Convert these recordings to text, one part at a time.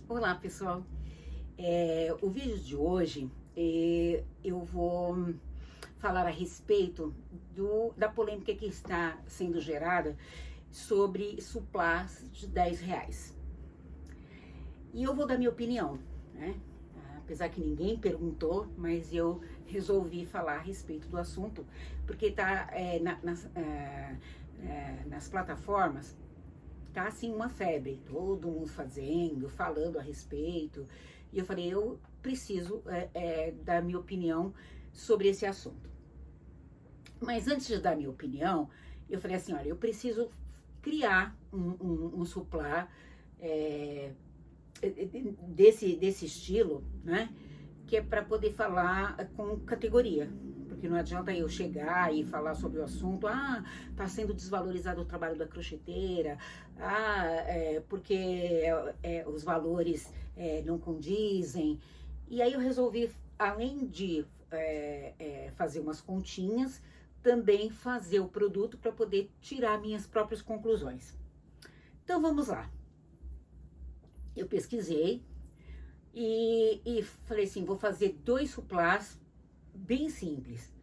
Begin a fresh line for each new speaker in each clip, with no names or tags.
Olá, pessoal. O vídeo de hoje eu vou falar a respeito da polêmica que está sendo gerada sobre suplás de R$ 10. E eu vou dar minha opinião, né? Apesar que ninguém perguntou, mas eu resolvi falar a respeito do assunto, porque está nas plataformas. Tá assim uma febre, todo mundo fazendo, falando a respeito. E eu falei, eu preciso dar minha opinião sobre esse assunto. Mas antes de dar minha opinião, eu falei assim, olha, eu preciso criar um suplá desse estilo, né? Que é para poder falar com categoria. Porque não adianta eu chegar e falar sobre o assunto, tá sendo desvalorizado o trabalho da crocheteira, porque os valores não condizem. E aí eu resolvi, além de fazer umas continhas, também fazer o produto para poder tirar minhas próprias conclusões. Então vamos lá. Eu pesquisei e falei assim, vou fazer 2 suplás bem simples,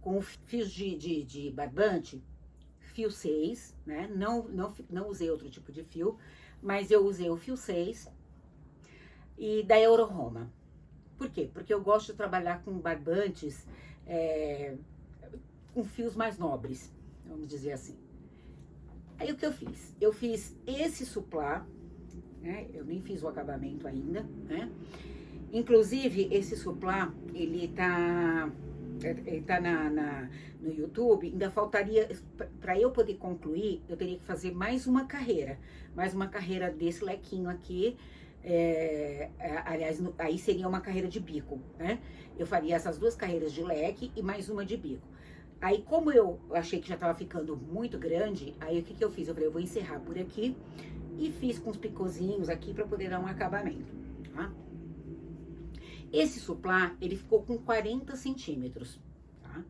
com fios de barbante, fio 6, né? Não usei outro tipo de fio, mas eu usei o fio 6 e da Euroroma. Por quê? Porque eu gosto de trabalhar com barbantes com fios mais nobres, vamos dizer assim. Aí o que eu fiz? Eu fiz esse suplá, né? Eu nem fiz o acabamento ainda, né? Inclusive, esse suplá, ele tá no YouTube. Ainda faltaria, para eu poder concluir, eu teria que fazer mais uma carreira desse lequinho aqui. Aliás, aí seria uma carreira de bico, né? Eu faria essas 2 carreiras de leque e mais uma de bico. Aí, como eu achei que já tava ficando muito grande, aí o que eu fiz? Eu falei, eu vou encerrar por aqui e fiz com os picozinhos aqui para poder dar um acabamento, tá? Esse suplá, ele ficou com 40 centímetros, tá?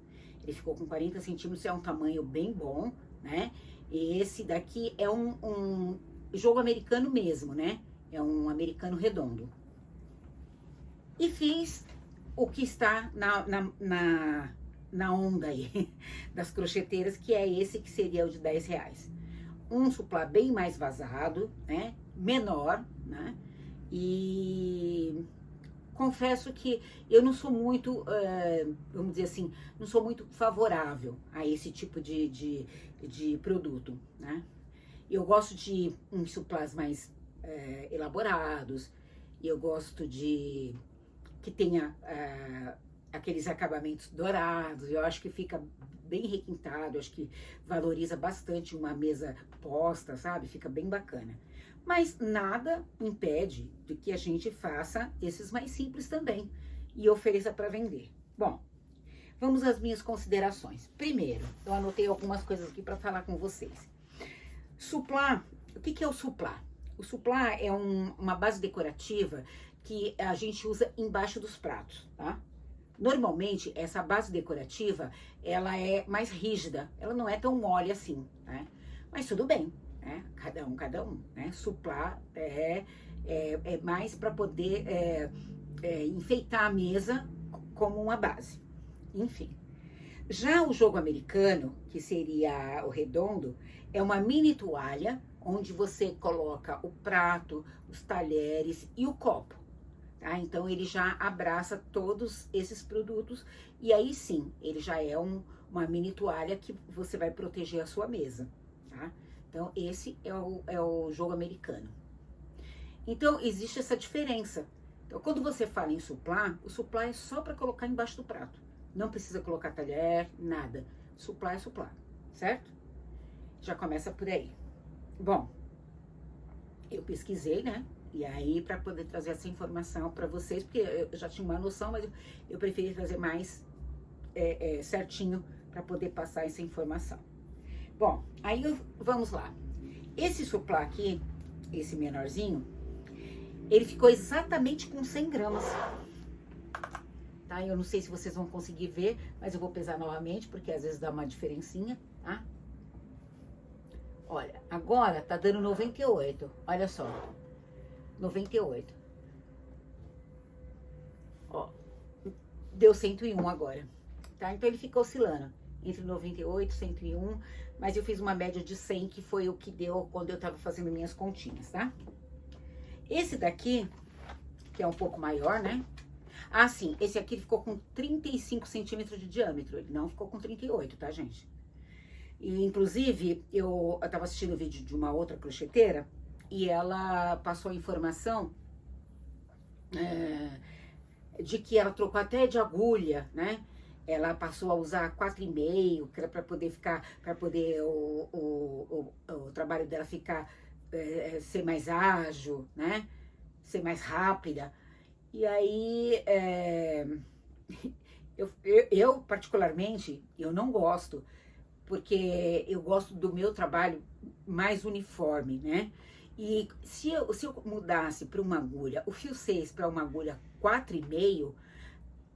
Ele ficou com 40 centímetros, é um tamanho bem bom, né? E esse daqui é um jogo americano mesmo, né? É um americano redondo. E fiz o que está na onda aí das crocheteiras, que é esse que seria o de R$ 10. Um suplá bem mais vazado, né? Menor, né? E confesso que eu não sou muito, vamos dizer assim, não sou muito favorável a esse tipo de produto, né? Eu gosto de uns suplás mais elaborados, eu gosto de que tenha aqueles acabamentos dourados, eu acho que fica bem requintado, eu acho que valoriza bastante uma mesa posta, sabe? Fica bem bacana. Mas nada impede de que a gente faça esses mais simples também e ofereça para vender. Bom, vamos às minhas considerações. Primeiro, eu anotei algumas coisas aqui para falar com vocês. Suplá, o que é o suplá? O suplá é uma base decorativa que a gente usa embaixo dos pratos, tá? Normalmente, essa base decorativa, ela é mais rígida, ela não é tão mole assim, né? Mas tudo bem, né? Cada um, né? Suplá é mais para poder enfeitar a mesa como uma base. Enfim. Já o jogo americano, que seria o redondo, é uma mini toalha onde você coloca o prato, os talheres e o copo. Tá? Então, ele já abraça todos esses produtos e aí sim, ele já é uma mini toalha que você vai proteger a sua mesa, tá? Então, esse é o jogo americano. Então, existe essa diferença. Então, quando você fala em suplá, o suplá é só para colocar embaixo do prato. Não precisa colocar talher, nada. Suplá é suplá, certo? Já começa por aí. Bom, eu pesquisei, né? E aí, para poder trazer essa informação para vocês, porque eu já tinha uma noção, mas eu preferi trazer mais certinho para poder passar essa informação. Bom, aí vamos lá. Esse suplá aqui, esse menorzinho, ele ficou exatamente com 100 gramas. Tá? Eu não sei se vocês vão conseguir ver, mas eu vou pesar novamente, porque às vezes dá uma diferencinha, tá? Olha, agora tá dando 98, olha só. 98. Ó, deu 101 agora, tá? Então ele fica oscilando entre 98 e 101, mas eu fiz uma média de 100, que foi o que deu quando eu tava fazendo minhas continhas, tá? Esse daqui, que é um pouco maior, né? Ah, sim, esse aqui ficou com 35 centímetros de diâmetro, ele não ficou com 38, tá, gente? E, inclusive, eu tava assistindo o vídeo de uma outra crocheteira e ela passou a informação de que ela trocou até de agulha, né? Ela passou a usar 4,5, que era para poder ficar, para poder o trabalho dela ficar, ser mais ágil, né? Ser mais rápida. E aí, eu particularmente, eu não gosto, porque eu gosto do meu trabalho mais uniforme, né? E se eu mudasse para uma agulha, o fio 6 para uma agulha 4,5,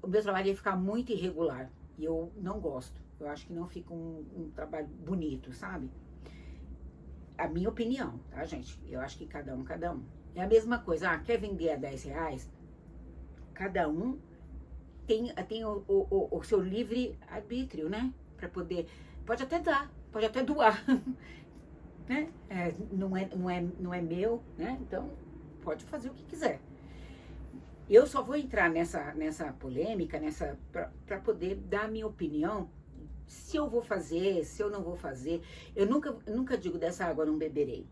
o meu trabalho ia ficar muito irregular. E eu não gosto. Eu acho que não fica um trabalho bonito, sabe? A minha opinião, tá, gente? Eu acho que cada um. É a mesma coisa. Quer vender a R$10? Cada um tem o seu livre arbítrio, né? Para poder... Pode até dar, pode até doar, né? Não é meu, né? Então, pode fazer o que quiser. Eu só vou entrar nessa polêmica, para poder dar a minha opinião, se eu vou fazer, se eu não vou fazer. Eu nunca digo dessa água não beberei,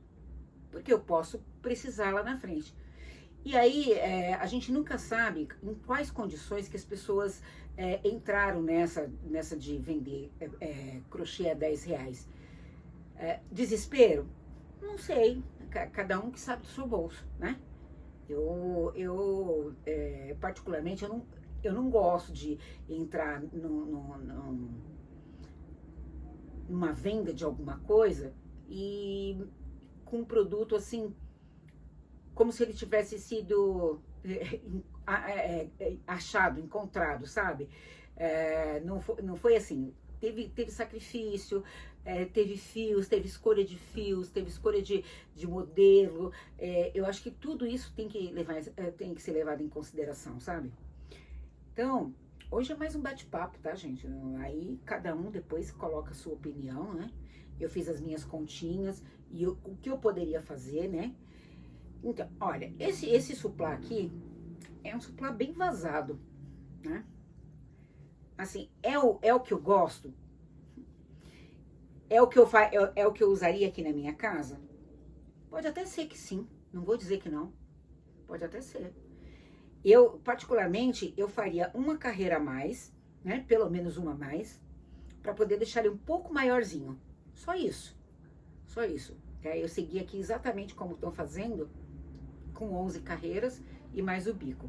porque eu posso precisar lá na frente. E aí, a gente nunca sabe em quais condições que as pessoas entraram nessa de vender crochê a R$10. Desespero? Não sei, cada um que sabe do seu bolso, né? Eu particularmente, eu não gosto de entrar numa venda de alguma coisa e com um produto assim, como se ele tivesse sido achado, encontrado, sabe? Não foi assim. Teve sacrifício, teve fios, teve escolha de fios, teve escolha de modelo. Eu acho que tudo isso tem que ser levado em consideração, sabe? Então, hoje é mais um bate-papo, tá, gente? Aí cada um depois coloca a sua opinião, né? Eu fiz as minhas continhas e o que eu poderia fazer, né? Então, olha, esse suplá aqui é um suplá bem vazado, né? Assim, é o que eu gosto? É o que eu usaria aqui na minha casa? Pode até ser que sim, não vou dizer que não. Pode até ser. Eu, particularmente, eu faria uma carreira a mais, né? Pelo menos uma a mais, para poder deixar ele um pouco maiorzinho. Só isso. Só isso. Eu segui aqui exatamente como estão fazendo, com 11 carreiras e mais o bico,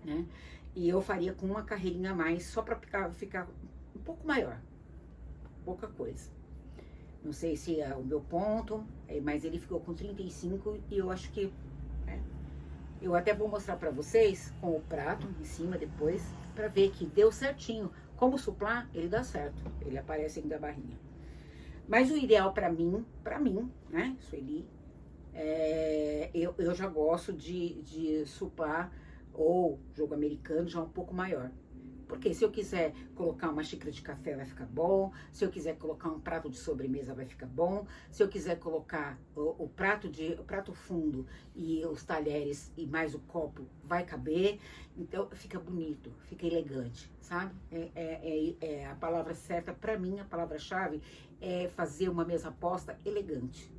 né? E eu faria com uma carreirinha a mais, só para ficar um pouco maior. Pouca coisa. Não sei se é o meu ponto, mas ele ficou com 35 e eu acho que... Eu até vou mostrar para vocês com o prato em cima depois, para ver que deu certinho. Como suplá, ele dá certo. Ele aparece ainda a barrinha. Mas o ideal para mim, né, Sueli, eu já gosto de suplá ou jogo americano já um pouco maior. Porque se eu quiser colocar uma xícara de café vai ficar bom, se eu quiser colocar um prato de sobremesa vai ficar bom, se eu quiser colocar o prato fundo e os talheres e mais o copo vai caber, então fica bonito, fica elegante, sabe? A palavra certa para mim, a palavra-chave é fazer uma mesa posta elegante.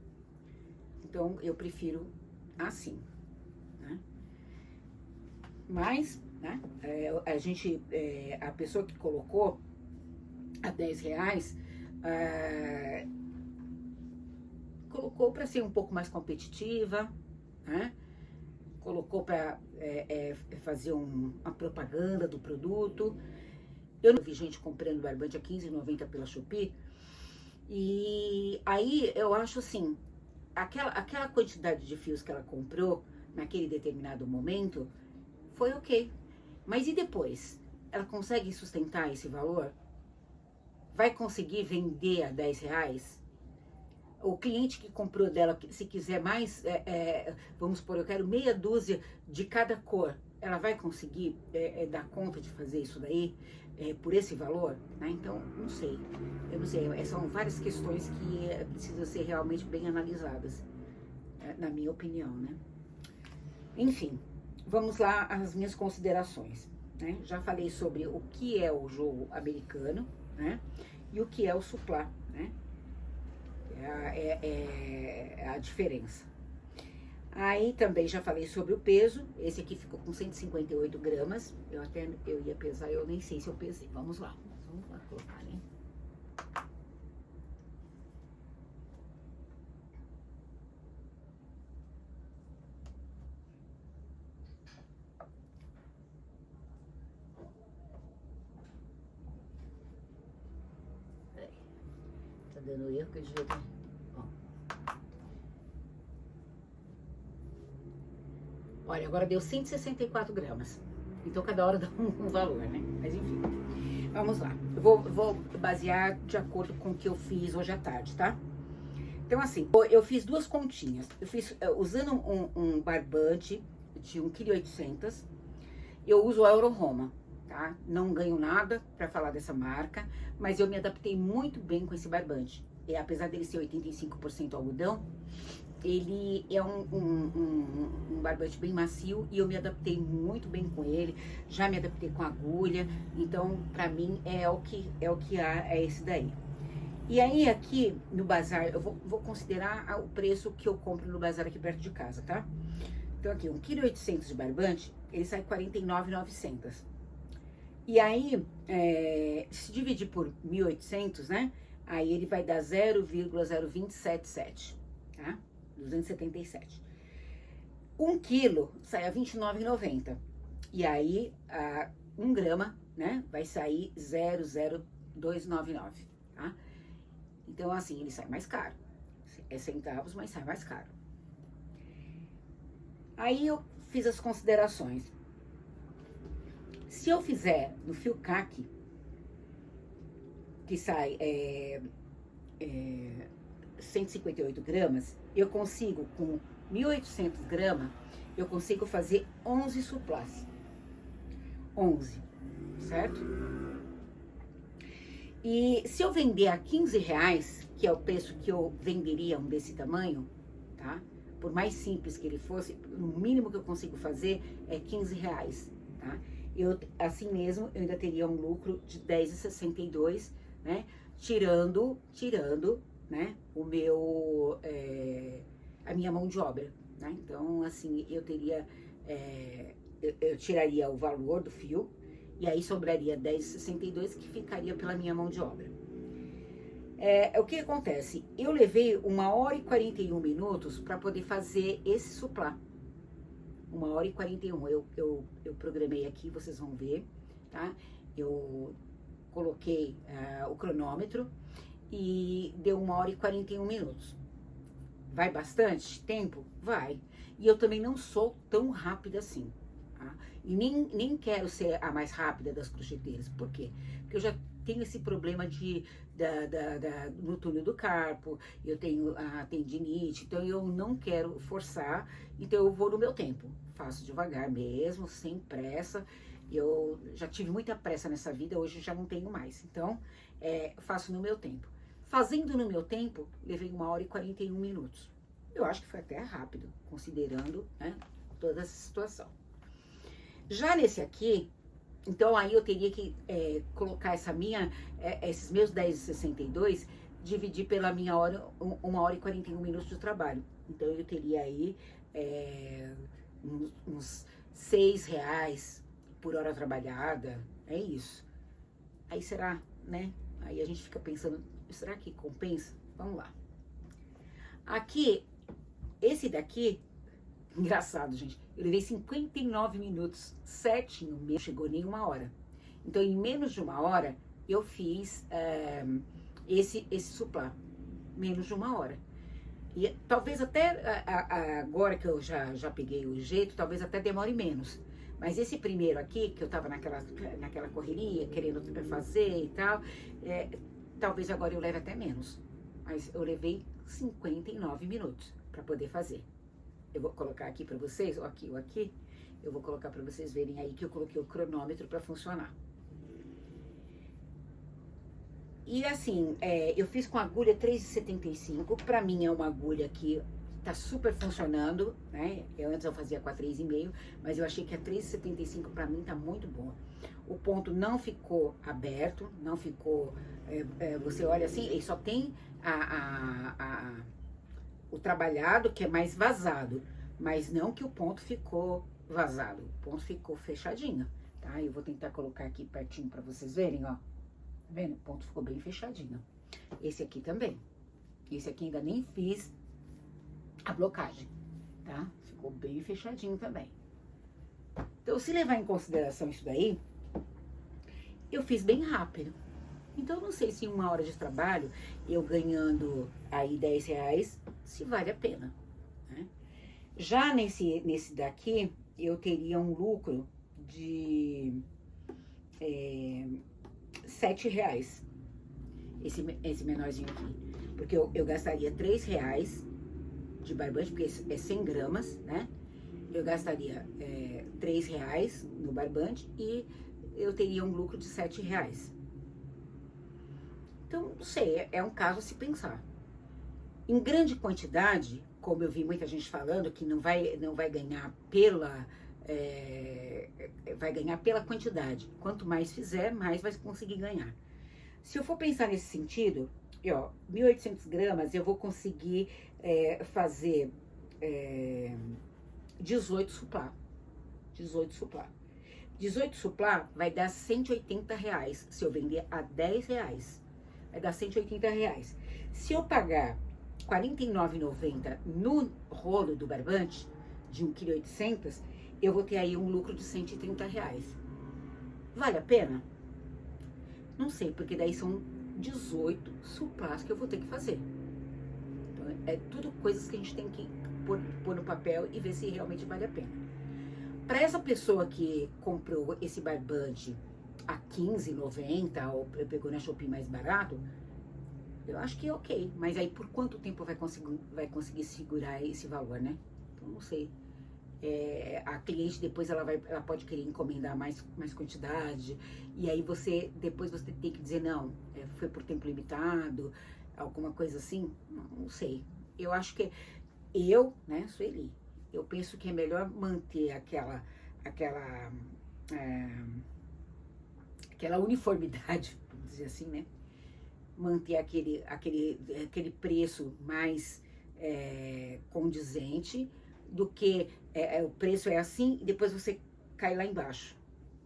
Então eu prefiro assim, né? Mas... né? A pessoa que colocou a R$10, colocou para ser um pouco mais competitiva, né? Colocou para fazer uma propaganda do produto. Eu não vi gente comprando barbante a R$15,90 pela Shopee. E aí eu acho assim, aquela quantidade de fios que ela comprou naquele determinado momento foi ok. Mas e depois? Ela consegue sustentar esse valor? Vai conseguir vender a R$10? O cliente que comprou dela, se quiser mais, vamos supor, eu quero meia dúzia de cada cor, ela vai conseguir dar conta de fazer isso daí por esse valor? Né? Então, não sei. Eu não sei. São várias questões que precisam ser realmente bem analisadas, na minha opinião, né? Enfim, vamos lá às minhas considerações. Né? Já falei sobre o que é o jogo americano, né? E o que é o suplá, né? É a diferença. Aí também já falei sobre o peso. Esse aqui ficou com 158 gramas. Eu ia pesar, eu nem sei se eu pesei. Vamos lá colocar, né? Peraí. Tá dando erro que eu devia ter... Olha, agora deu 164 gramas. Então, cada hora dá um valor, né? Mas, enfim. Vamos lá. Eu vou basear de acordo com o que eu fiz hoje à tarde, tá? Então, assim, eu fiz duas continhas. Eu fiz usando um barbante de 1,8 kg. Eu uso a Euro-Roma, tá? Não ganho nada pra falar dessa marca, mas eu me adaptei muito bem com esse barbante. E apesar dele ser 85% algodão, ele é um barbante bem macio e eu me adaptei muito bem com ele. Já me adaptei com agulha, então pra mim é o que há, é esse daí. E aí aqui no bazar, eu vou considerar o preço que eu compro no bazar aqui perto de casa, tá? Então aqui, 1,8 kg de barbante, ele sai R$ 49,900. E aí, se dividir por 1.800, né? Aí ele vai dar 0,0277, tá? 277. 1 quilo sai a R$ 29,90. E aí, 1 grama, né? Vai sair 0,0299, tá? Então, assim, ele sai mais caro. É centavos, mas sai mais caro. Aí eu fiz as considerações. Se eu fizer no fio CAC, que sai 158 gramas, eu consigo, com 1.800 gramas, eu consigo fazer 11 suplás. 11, certo? E se eu vender a R$15, que é o preço que eu venderia um desse tamanho, tá? Por mais simples que ele fosse, o mínimo que eu consigo fazer é R$15, tá? Assim mesmo, eu ainda teria um lucro de R$10,62, né? Tirando, né? A minha mão de obra, né? Então, assim, eu teria, eu tiraria o valor do fio, e aí sobraria R$10,62 que ficaria pela minha mão de obra. O que acontece? Eu levei 1h e 41 minutos para poder fazer esse suplá. 1h e 41. Eu programei aqui, vocês vão ver, tá? Eu coloquei o cronômetro e deu 1h e 41 minutos. Vai bastante tempo? Vai. E eu também não sou tão rápida assim. Tá? E nem quero ser a mais rápida das crocheteiras. Por quê? Porque eu já tenho esse problema no túnel do carpo, eu tenho a tendinite, então eu não quero forçar, então eu vou no meu tempo. Faço devagar mesmo, sem pressa. Eu já tive muita pressa nessa vida, hoje já não tenho mais. Então, faço no meu tempo. Fazendo no meu tempo, levei 1h e 41 minutos. Eu acho que foi até rápido, considerando, né, toda essa situação. Já nesse aqui, então aí eu teria que colocar esses meus 10,62, dividir pela minha hora, 1h e 41 minutos de trabalho. Então eu teria aí uns R$6 por hora trabalhada, é isso. Aí será, né? Aí a gente fica pensando, será que compensa? Vamos lá. Aqui, esse daqui, engraçado, gente, eu levei 59 minutos, certinho, não chegou nem 1 hora. Então, em menos de 1 hora, eu fiz esse suplá, menos de 1 hora. E talvez até agora que eu já peguei o jeito, talvez até demore menos. Mas esse primeiro aqui, que eu tava naquela correria, querendo fazer e tal, talvez agora eu leve até menos. Mas eu levei 59 minutos para poder fazer. Eu vou colocar aqui para vocês, ou aqui, ou aqui. Eu vou colocar para vocês verem aí que eu coloquei o cronômetro para funcionar. E assim, eu fiz com agulha 3,75. Para mim é uma agulha que tá super funcionando, né? Antes eu fazia com a 3,5, mas eu achei que a 3,75 para mim tá muito boa. O ponto não ficou aberto, não ficou... você olha assim, e só tem o trabalhado que é mais vazado, mas não que o ponto ficou vazado, o ponto ficou fechadinho, tá? Eu vou tentar colocar aqui pertinho para vocês verem, ó. Tá vendo? O ponto ficou bem fechadinho. Esse aqui também. Esse aqui ainda nem fiz a blocagem, tá? Ficou bem fechadinho também. Então, se levar em consideração isso daí, eu fiz bem rápido. Então, eu não sei se em 1 hora de trabalho, eu ganhando aí R$10, se vale a pena, né? Já nesse daqui, eu teria um lucro de R$7. Esse menorzinho aqui. Porque eu gastaria R$3 de barbante, porque é 100 gramas, né? Eu gastaria R$3 no barbante e eu teria um lucro de R$7. Então, não sei, é um caso a se pensar. Em grande quantidade, como eu vi muita gente falando, que não vai ganhar vai ganhar pela quantidade. Quanto mais fizer, mais vai conseguir ganhar. Se eu for pensar nesse sentido, 1.800 gramas, eu vou conseguir fazer 18 suplá. 18 suplá. 18 suplá vai dar R$180 se eu vender a R$10. Vai dar R$180. Se eu pagar R$49,90 no rolo do barbante, de 1,8 kg, eu vou ter aí um lucro de R$130. Vale a pena? Não sei, porque daí são 18 suplás que eu vou ter que fazer. Então, é tudo coisas que a gente tem que pôr no papel e ver se realmente vale a pena. Para essa pessoa que comprou esse barbante a R$15,90 ou pegou na Shopee mais barato, eu acho que é ok. Mas aí por quanto tempo vai conseguir segurar esse valor, né? Então não sei. A cliente depois ela pode querer encomendar mais quantidade, e aí depois você tem que dizer não, foi por tempo limitado, alguma coisa assim, não sei. Eu acho que né, Sueli, eu penso que é melhor manter aquela uniformidade, vamos dizer assim, né? Manter aquele preço mais condizente, do que o preço é assim e depois você cai lá embaixo.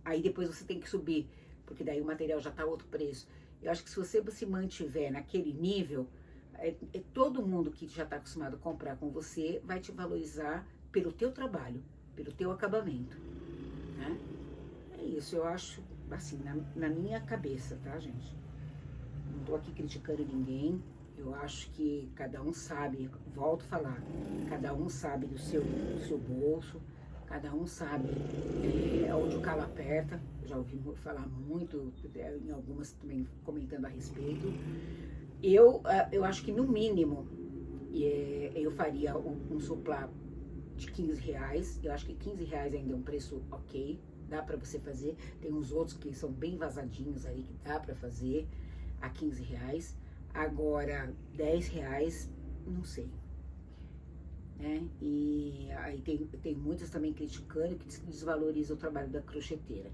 Aí depois você tem que subir, porque daí o material já tá outro preço. Eu acho que se você se mantiver naquele nível, todo mundo que já tá acostumado a comprar com você vai te valorizar pelo teu trabalho, pelo teu acabamento, né? É isso, eu acho, assim, na minha cabeça, tá, gente? Não tô aqui criticando ninguém. Eu acho que cada um sabe, volto a falar, cada um sabe do seu bolso, cada um sabe onde o calo aperta. Eu já ouvi falar muito, em algumas também comentando a respeito. Eu acho que no mínimo eu faria um suplá de R$15. Eu acho que R$15 ainda é um preço ok, dá pra você fazer. Tem uns outros que são bem vazadinhos aí que dá pra fazer a R$15. Agora, R$10, não sei, né? E aí tem muitas também criticando que desvaloriza o trabalho da crocheteira.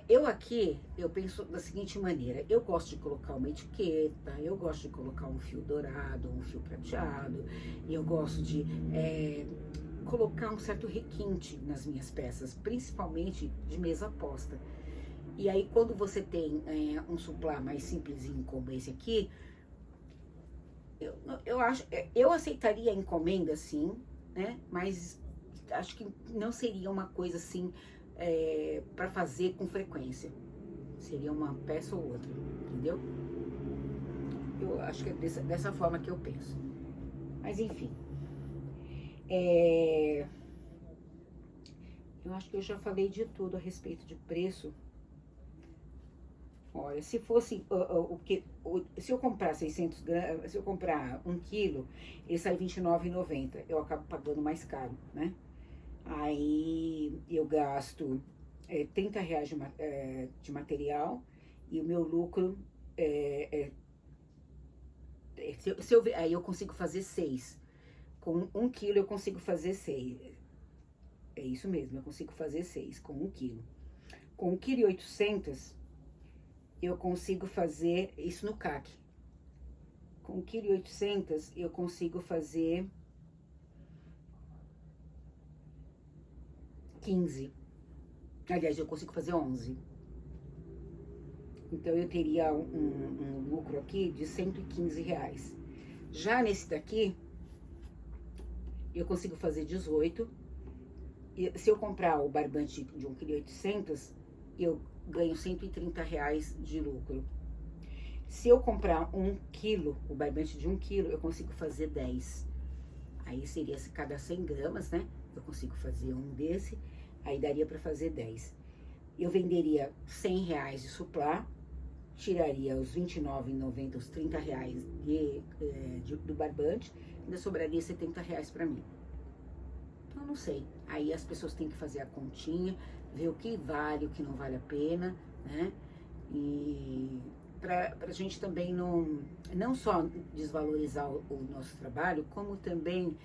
Eu penso da seguinte maneira: eu gosto de colocar uma etiqueta, eu gosto de colocar um fio dourado, um fio prateado, eu gosto de colocar um certo requinte nas minhas peças, principalmente de mesa posta. E aí, quando você tem um suplá mais simplesinho como esse aqui, eu aceitaria a encomenda, sim, né? Mas acho que não seria uma coisa assim para fazer com frequência. Seria uma peça ou outra, entendeu? Eu acho que é dessa forma que eu penso. Mas enfim. Eu acho que eu já falei de tudo a respeito de preço. Olha, se fosse se eu comprar 600 gramas, se eu comprar 1 quilo, ele sai R$ 29,90. Eu acabo pagando mais caro, né? Aí eu gasto R$ 30 de material e o meu lucro aí eu consigo fazer 6. Com 1 quilo eu consigo fazer 6. É isso mesmo, eu consigo fazer 6 com 1 quilo. Com 1,8 kg eu consigo fazer isso no CAC. Com 1,8 kg eu consigo fazer 15. Aliás, eu consigo fazer 11. Então eu teria um lucro aqui de R$ 115. Já nesse daqui, eu consigo fazer 18. E se eu comprar o barbante de 1,8 kg, eu ganho R$ 130 de lucro. Se eu comprar 1 quilo, o barbante de 1 quilo, eu consigo fazer 10. Aí seria cada 100 gramas, né? Eu consigo fazer um desse, aí daria para fazer 10. Eu venderia R$ 100 de suplá, tiraria os R$ 29,90, os R$ 30 do barbante, ainda sobraria R$ 70 para mim. Então, não sei. Aí as pessoas têm que fazer a continha, ver o que vale, o que não vale a pena, né? E pra gente também não só desvalorizar o nosso trabalho, como também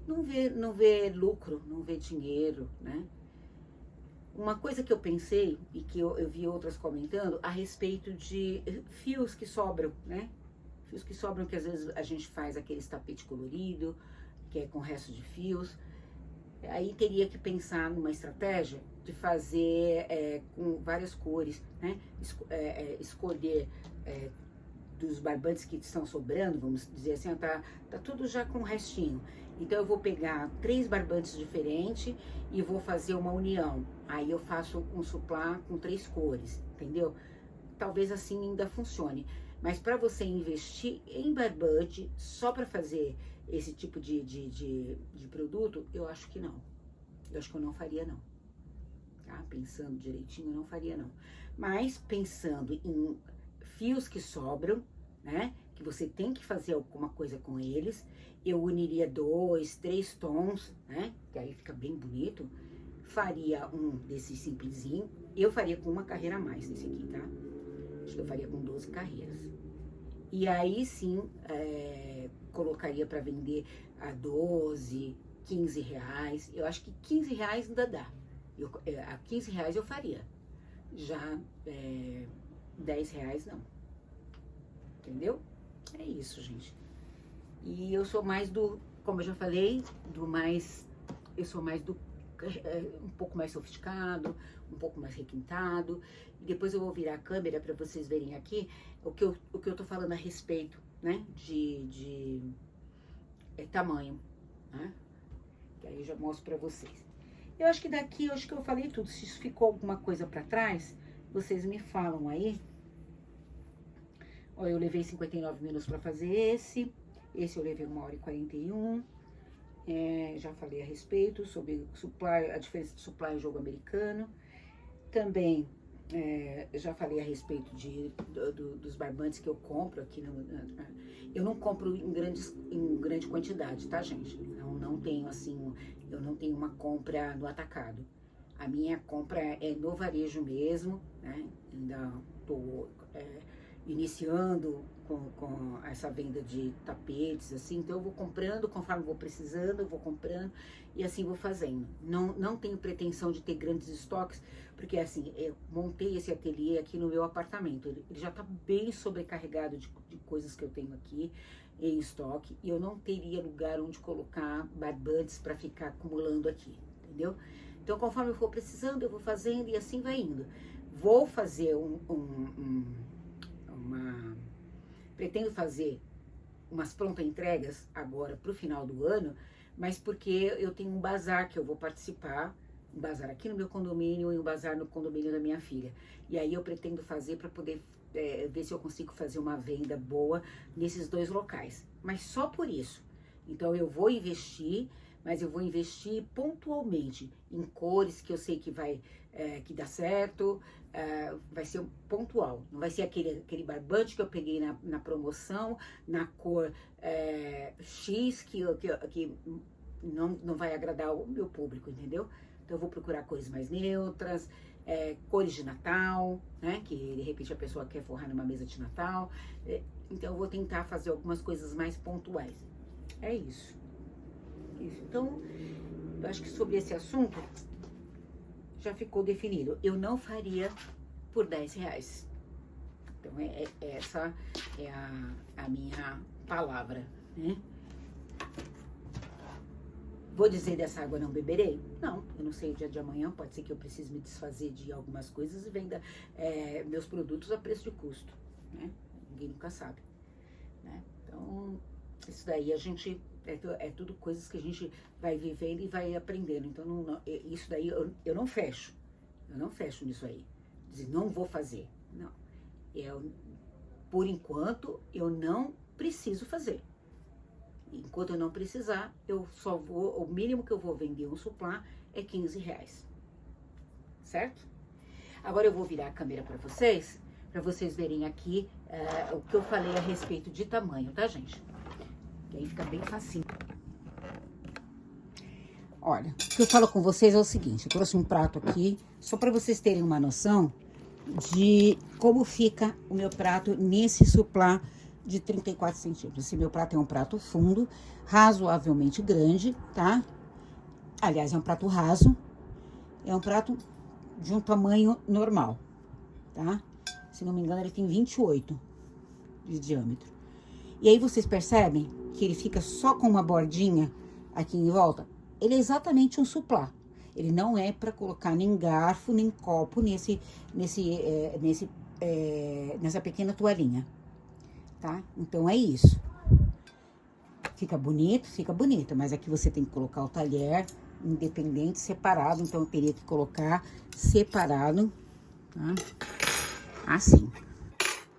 não ver lucro, não ver dinheiro, né? Uma coisa que eu pensei e que eu vi outras comentando a respeito de fios que sobram, né? Fios que sobram que às vezes a gente faz aqueles tapete colorido, que é com resto de fios. Aí teria que pensar numa estratégia de fazer com várias cores, né? Escolher dos barbantes que estão sobrando, vamos dizer assim, tá tudo já com restinho. Então eu vou pegar 3 barbantes diferentes e vou fazer uma união. Aí eu faço um suplá com 3 cores, entendeu? Talvez assim ainda funcione. Mas para você investir em barbante só para fazer esse tipo de produto, eu acho que não. Eu acho que eu não faria não. Tá? Pensando direitinho, eu não faria não. Mas pensando em fios que sobram, né? Que você tem que fazer alguma coisa com eles. Eu uniria 2, 3 tons, né? Que aí fica bem bonito. Faria um desse simplesinho. Eu faria com uma carreira a mais desse aqui, tá? Acho que eu faria com 12 carreiras. E aí sim, colocaria para vender a 12, 15 reais. Eu acho que 15 reais ainda dá. A 15 reais eu faria. Já 10 reais não. Entendeu? É isso, gente. E eu sou mais como eu já falei, eu sou mais um pouco mais sofisticado, um pouco mais requintado. E depois eu vou virar a câmera para vocês verem aqui o que eu tô falando a respeito, né, de tamanho, né? Que aí eu já mostro para vocês. Eu acho que daqui, eu acho que eu falei tudo. Se ficou alguma coisa para trás, vocês me falam aí. Ó, eu levei 59 minutos para fazer esse eu levei 1h41. Já falei a respeito sobre a diferença de supply e jogo americano. Também já falei a respeito dos barbantes que eu compro aqui. Eu não compro em grande quantidade, tá, gente? Não tenho assim, eu não tenho uma compra no atacado. A minha compra é no varejo mesmo, né? Ainda tô iniciando com essa venda de tapetes, assim, então eu vou comprando, conforme vou precisando, eu vou comprando e assim vou fazendo. Não tenho pretensão de ter grandes estoques, porque assim, eu montei esse ateliê aqui no meu apartamento, ele já tá bem sobrecarregado de coisas que eu tenho aqui em estoque, e eu não teria lugar onde colocar barbantes para ficar acumulando aqui, entendeu? Então, conforme eu for precisando, eu vou fazendo e assim vai indo. Vou fazer pretendo fazer umas prontas entregas agora pro final do ano, mas porque eu tenho um bazar que eu vou participar, um bazar aqui no meu condomínio e um bazar no condomínio da minha filha. E aí eu pretendo fazer para poder ver se eu consigo fazer uma venda boa nesses 2 locais, mas só por isso. Então eu vou investir, mas eu vou investir pontualmente em cores que eu sei que vai que dá certo, vai ser pontual, não vai ser aquele barbante que eu peguei na promoção, na cor X, que não vai agradar o meu público, entendeu? Então eu vou procurar cores mais neutras, cores de Natal, né? Que de repente a pessoa quer forrar numa mesa de Natal. Então eu vou tentar fazer algumas coisas mais pontuais. É isso. Então, eu acho que sobre esse assunto já ficou definido. Eu não faria por R$10. Então essa é a minha palavra, né? Vou dizer dessa água não beberei? Não, eu não sei o dia de amanhã, pode ser que eu precise me desfazer de algumas coisas e venda meus produtos a preço de custo, né? Ninguém nunca sabe, né? Então, isso daí a gente, é tudo coisas que a gente vai vivendo e vai aprendendo. Então, isso daí eu não fecho nisso aí, dizer não vou fazer, não. Por enquanto, eu não preciso fazer. Enquanto eu não precisar, o mínimo que eu vou vender um suplá é R$15, certo? Agora eu vou virar a câmera para vocês verem aqui o que eu falei a respeito de tamanho, tá, gente? Que aí fica bem facinho. Olha, o que eu falo com vocês é o seguinte, eu trouxe um prato aqui, só para vocês terem uma noção de como fica o meu prato nesse suplá de 34 centímetros. Esse meu prato é um prato fundo, razoavelmente grande, tá? Aliás, é um prato raso, é um prato de um tamanho normal, tá? Se não me engano, ele tem 28 de diâmetro. E aí, vocês percebem que ele fica só com uma bordinha aqui em volta? Ele é exatamente um suplá. Ele não é para colocar nem garfo, nem copo nessa pequena toalhinha. Tá? Então, é isso. Fica bonito, mas aqui você tem que colocar o talher independente, separado. Então, eu teria que colocar separado, tá? Assim.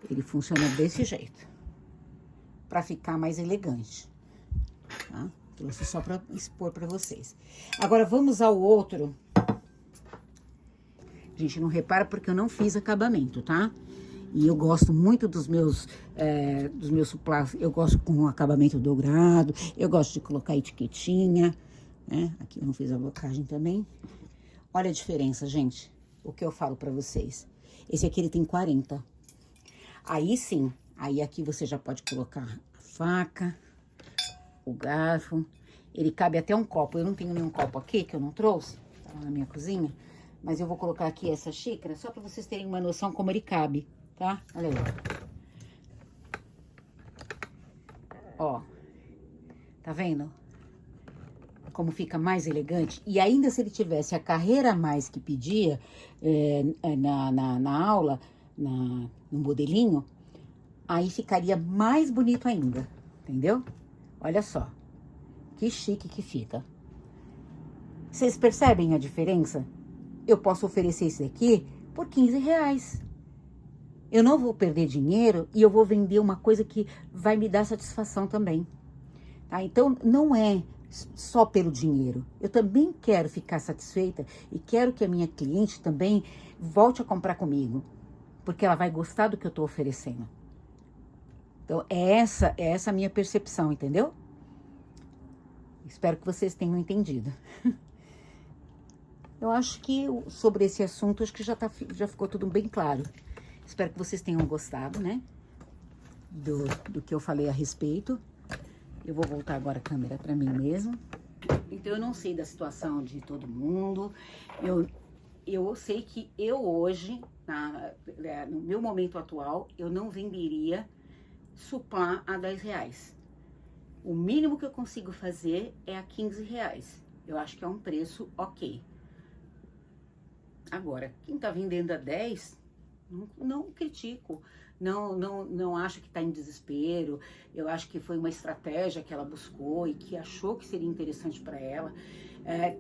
Ele funciona desse jeito. Pra ficar mais elegante, tá? Trouxe só pra expor pra vocês. Agora, vamos ao outro. Gente, não repara porque eu não fiz acabamento, tá? E eu gosto muito dos meus suplás, eu gosto com acabamento dourado, eu gosto de colocar etiquetinha, né? Aqui eu não fiz a blocagem também. Olha a diferença, gente, o que eu falo pra vocês. Esse aqui, ele tem 40. Aí sim, aí aqui você já pode colocar a faca, o garfo. Ele cabe até um copo. Eu não tenho nenhum copo aqui, que eu não trouxe, tá na minha cozinha. Mas eu vou colocar aqui essa xícara, só pra vocês terem uma noção como ele cabe. Tá? Olha aí. Ó. Tá vendo? Como fica mais elegante. E ainda se ele tivesse a carreira a mais que pedia na aula, no modelinho, aí ficaria mais bonito ainda. Entendeu? Olha só. Que chique que fica. Vocês percebem a diferença? Eu posso oferecer esse daqui por R$15. Eu não vou perder dinheiro e eu vou vender uma coisa que vai me dar satisfação também, tá? Então, não é só pelo dinheiro. Eu também quero ficar satisfeita e quero que a minha cliente também volte a comprar comigo, porque ela vai gostar do que eu tô oferecendo. Então, é essa a minha percepção, entendeu? Espero que vocês tenham entendido. Eu acho que sobre esse assunto, acho que já ficou tudo bem claro. Espero que vocês tenham gostado, né? Do que eu falei a respeito. Eu vou voltar agora a câmera para mim mesmo. Então, eu não sei da situação de todo mundo. Eu sei que eu hoje, no meu momento atual, eu não venderia suplá a R$10. O mínimo que eu consigo fazer é a R$15. Eu acho que é um preço ok. Agora, quem tá vendendo a 10... Não critico, não acho que está em desespero. Eu acho que foi uma estratégia que ela buscou e que achou que seria interessante para ela,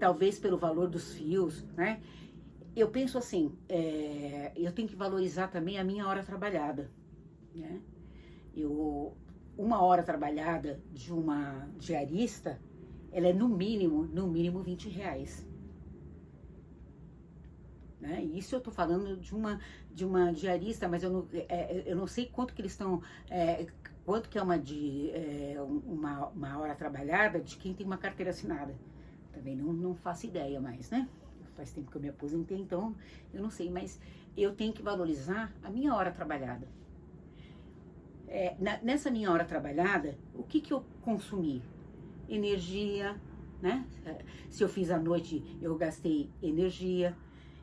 talvez pelo valor dos fios, né? Eu penso assim, eu tenho que valorizar também a minha hora trabalhada, né? Uma hora trabalhada de uma diarista ela é no mínimo R$ 20. Né? Isso eu tô falando de uma diarista, mas eu não sei quanto que eles estão, quanto que é uma hora trabalhada de quem tem uma carteira assinada. Também não faço ideia mais, né? Faz tempo que eu me aposentei, então eu não sei, mas eu tenho que valorizar a minha hora trabalhada. Nessa minha hora trabalhada, o que eu consumi? Energia, né? Se eu fiz à noite, eu gastei energia,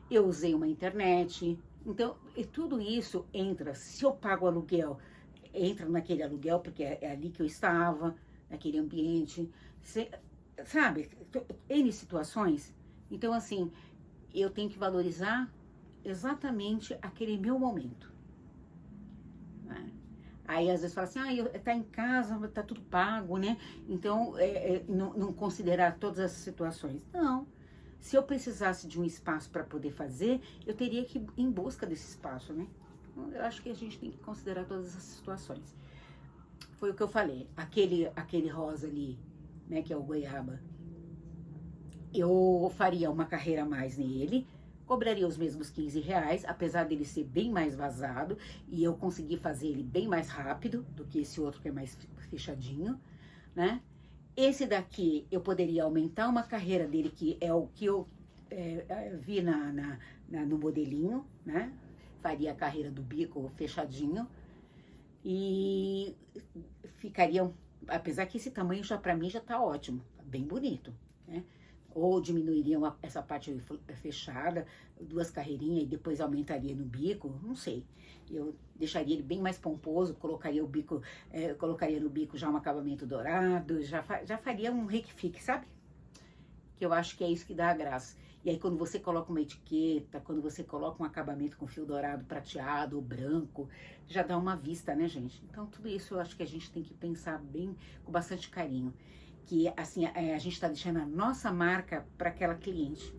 eu usei uma internet. Então, tudo isso entra, se eu pago aluguel, entra naquele aluguel, porque é ali que eu estava, naquele ambiente, sabe? N situações. Então, assim, eu tenho que valorizar exatamente aquele meu momento. Né? Aí, às vezes, fala assim, tá em casa, tá tudo pago, né? Então, não considerar todas as situações. Não. Se eu precisasse de um espaço para poder fazer, eu teria que ir em busca desse espaço, né? Então, eu acho que a gente tem que considerar todas essas situações. Foi o que eu falei. Aquele rosa ali, né, que é o goiaba. Eu faria uma carreira a mais nele, cobraria os mesmos R$ 15, apesar dele ser bem mais vazado, e eu consegui fazer ele bem mais rápido do que esse outro que é mais fechadinho, né? Esse daqui eu poderia aumentar uma carreira dele, que é o que eu vi no modelinho, né? Faria a carreira do bico fechadinho e ficaria, apesar que esse tamanho já para mim já tá ótimo, bem bonito, né? Ou diminuiriam essa parte fechada, 2 carreirinhas e depois aumentaria no bico, não sei. Eu deixaria ele bem mais pomposo, colocaria no bico já um acabamento dourado, já faria um requifique, sabe? Que eu acho que é isso que dá a graça. E aí quando você coloca uma etiqueta, quando você coloca um acabamento com fio dourado prateado ou branco, já dá uma vista, né, gente? Então tudo isso eu acho que a gente tem que pensar bem, com bastante carinho. Que assim, a gente está deixando a nossa marca para aquela cliente.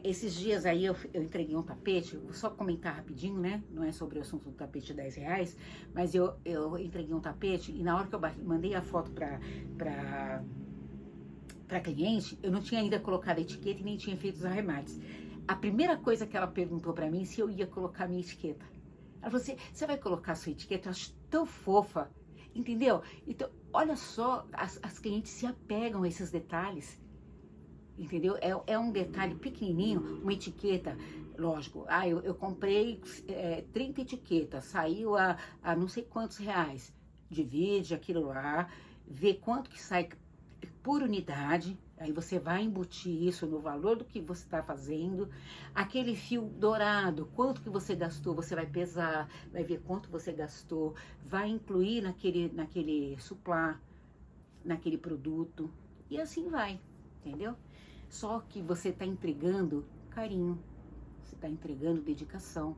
Esses dias aí eu entreguei um tapete, vou só comentar rapidinho, né? Não é sobre o assunto do tapete de R$ 10, mas eu entreguei um tapete e na hora que eu mandei a foto para cliente, eu não tinha ainda colocado a etiqueta e nem tinha feito os arremates. A primeira coisa que ela perguntou para mim se eu ia colocar a minha etiqueta. Ela falou assim, você vai colocar a sua etiqueta? Eu acho tão fofa. Entendeu? Então, olha só, as clientes se apegam a esses detalhes, entendeu? É um detalhe pequenininho, uma etiqueta, lógico. Eu comprei 30 etiquetas, saiu a não sei quantos reais. Divide aquilo lá, vê quanto que sai por unidade, aí você vai embutir isso no valor do que você está fazendo. Aquele fio dourado, quanto que você gastou, você vai pesar, vai ver quanto você gastou, vai incluir naquele suplá, naquele produto, e assim vai, entendeu? Só que você está entregando carinho, você está entregando dedicação,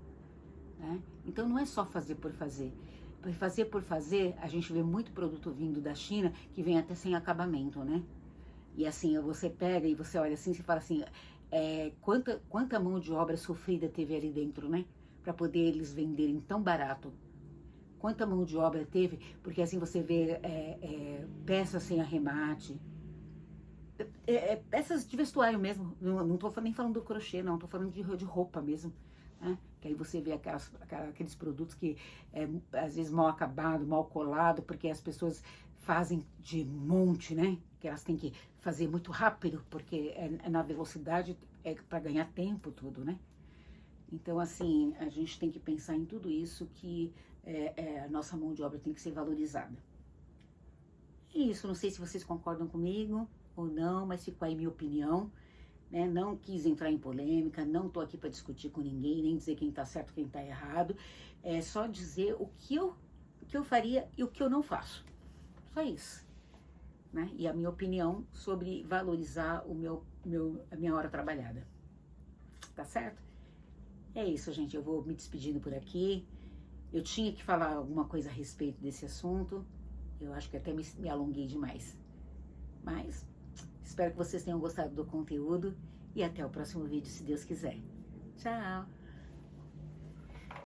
né? Então não é só fazer por fazer. Por fazer, a gente vê muito produto vindo da China que vem até sem acabamento, né? E assim, você pega e você olha assim, você fala assim, quanta mão de obra sofrida teve ali dentro, né? Para poder eles venderem tão barato. Quanta mão de obra teve, porque assim você vê peças sem arremate, peças de vestuário mesmo, não tô nem falando do crochê, não, tô falando de roupa mesmo. Né? Que aí você vê aqueles produtos que às vezes mal acabado, mal colado, porque as pessoas fazem de monte, né? Que elas têm que fazer muito rápido, porque na velocidade para ganhar tempo tudo, né? Então, assim, a gente tem que pensar em tudo isso, que a nossa mão de obra tem que ser valorizada. E isso, não sei se vocês concordam comigo ou não, mas ficou aí minha opinião. Né? Não quis entrar em polêmica, não tô aqui para discutir com ninguém, nem dizer quem tá certo, quem tá errado. É só dizer o que eu faria e o que eu não faço. Só isso. Né? E a minha opinião sobre valorizar a minha hora trabalhada. Tá certo? É isso, gente. Eu vou me despedindo por aqui. Eu tinha que falar alguma coisa a respeito desse assunto. Eu acho que até me alonguei demais. Mas espero que vocês tenham gostado do conteúdo e até o próximo vídeo, se Deus quiser. Tchau!